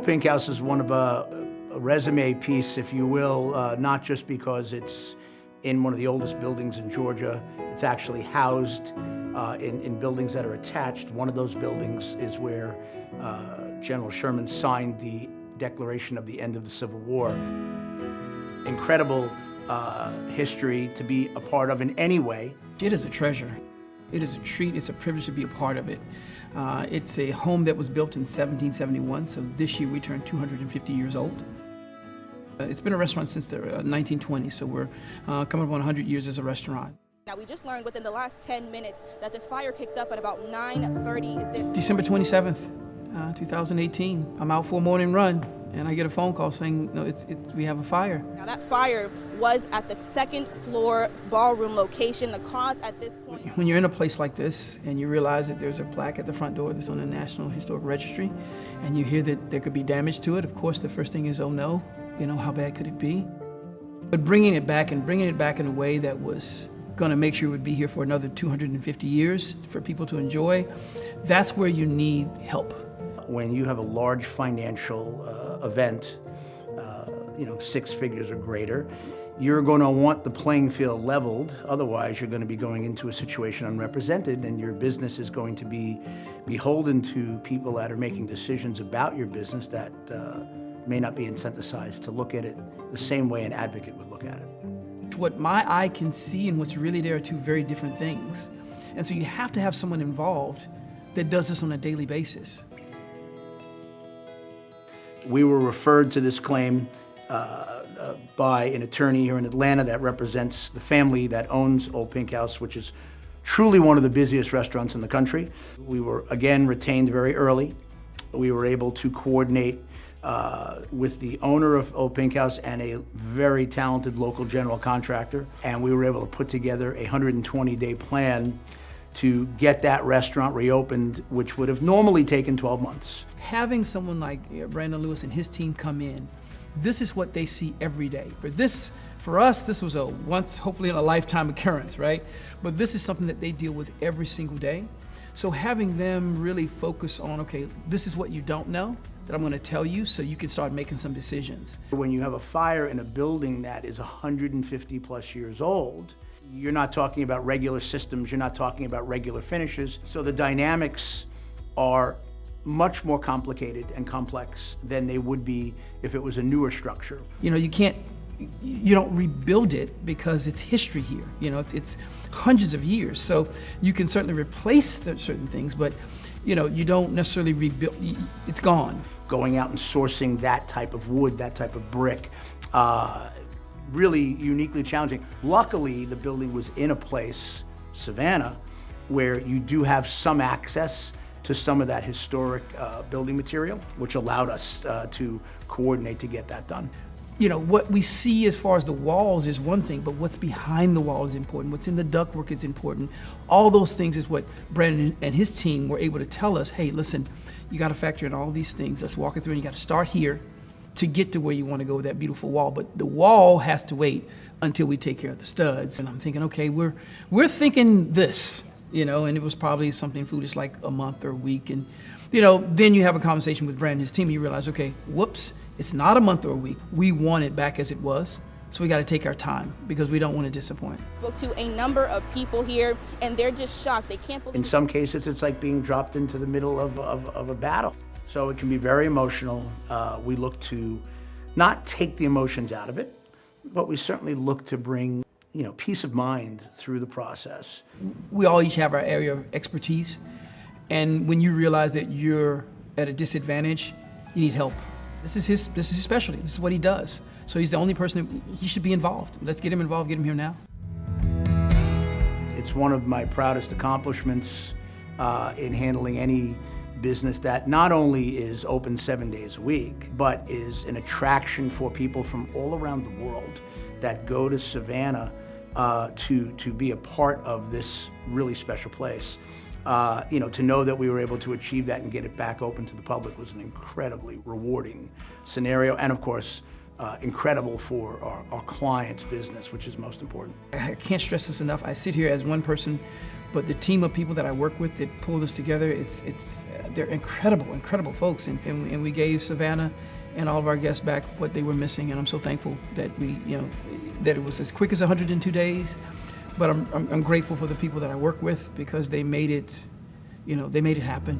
Olde Pink House is one of a resume piece, if you will, not just because it's in one of the oldest buildings in Georgia. It's actually housed in buildings that are attached. One of those buildings is where General Sherman signed the Declaration of the End of the Civil War. Incredible history to be a part of in any way. It is a treasure. It is a treat. It's a privilege to be a part of it. It's a home that was built in 1771, so this year we turned 250 years old. It's been a restaurant since the 1920s, so we're coming up on 100 years as a restaurant. Now, we just learned within the last 10 minutes that this fire kicked up at about 9:30 this December 27th, 2018. I'm out for a morning run, and I get a phone call saying, no, we have a fire. Now, that fire was at the second floor ballroom location. The cause at this point... When you're in a place like this and you realize that there's a plaque at the front door that's on the National Historical Registry, and you hear that there could be damage to it, of course, the first thing is, oh no, how bad could it be? But bringing it back in a way that was going to make sure it would be here for another 250 years for people to enjoy, that's where you need help. When you have a large financial event, 6 figures or greater, you're going to want the playing field leveled. Otherwise, you're going to be going into a situation unrepresented, and your business is going to be beholden to people that are making decisions about your business that may not be incentivized to look at it the same way an advocate would look at it. What my eye can see and what's really there are two very different things. And so you have to have someone involved that does this on a daily basis. We were referred to this claim by an attorney here in Atlanta that represents the family that owns Olde Pink House, which is truly one of the busiest restaurants in the country. We were, again, retained very early. We were able to coordinate with the owner of Olde Pink House and a very talented local general contractor, and we were able to put together a 120-day plan to get that restaurant reopened, which would have normally taken 12 months. Having someone like Brandon Lewis and his team come in, this is what they see every day. For us, this was a once, hopefully in a lifetime occurrence, right? But this is something that they deal with every single day. So having them really focus on, okay, this is what you don't know that I'm going to tell you so you can start making some decisions. When you have a fire in a building that is 150 plus years old, you're not talking about regular systems, you're not talking about regular finishes. So the dynamics are much more complicated and complex than they would be if it was a newer structure. You don't rebuild it because it's history here. It's hundreds of years. So you can certainly replace certain things, but you don't necessarily rebuild, it's gone. Going out and sourcing that type of wood, that type of brick, really uniquely challenging. Luckily, the building was in a place, Savannah, where you do have some access to some of that historic building material, which allowed us to coordinate to get that done. What we see as far as the walls is one thing, but what's behind the wall is important. What's in the ductwork is important. All those things is what Brandon and his team were able to tell us, hey, listen, you got to factor in all these things. Let's walk it through, and you got to start here to get to where you want to go with that beautiful wall. But the wall has to wait until we take care of the studs. And I'm thinking, okay, we're thinking this, and it was probably something foolish like a month or a week. And, then you have a conversation with Brandon and his team, and you realize, okay, whoops, it's not a month or a week. We want it back as it was. So we got to take our time because we don't want to disappoint. Spoke to a number of people here, and they're just shocked. They can't believe. In some cases, it's like being dropped into the middle of a battle. So it can be very emotional. We look to not take the emotions out of it, but we certainly look to bring, peace of mind through the process. We all each have our area of expertise, and when you realize that you're at a disadvantage, you need help. This is his specialty. This is what he does. So he's the only person he should be involved. Let's get him involved, get him here now. It's one of my proudest accomplishments in handling any business that not only is open 7 days a week, but is an attraction for people from all around the world that go to Savannah to be a part of this really special place. To know that we were able to achieve that and get it back open to the public was an incredibly rewarding scenario, and of course, incredible for our client's business, which is most important. I can't stress this enough. I sit here as one person but the team of people that I work with that pull this together, they're incredible folks. And we gave Savannah and all of our guests back what they were missing. And I'm so thankful that that it was as quick as 102 days. But I'm grateful for the people that I work with because they made it, they made it happen.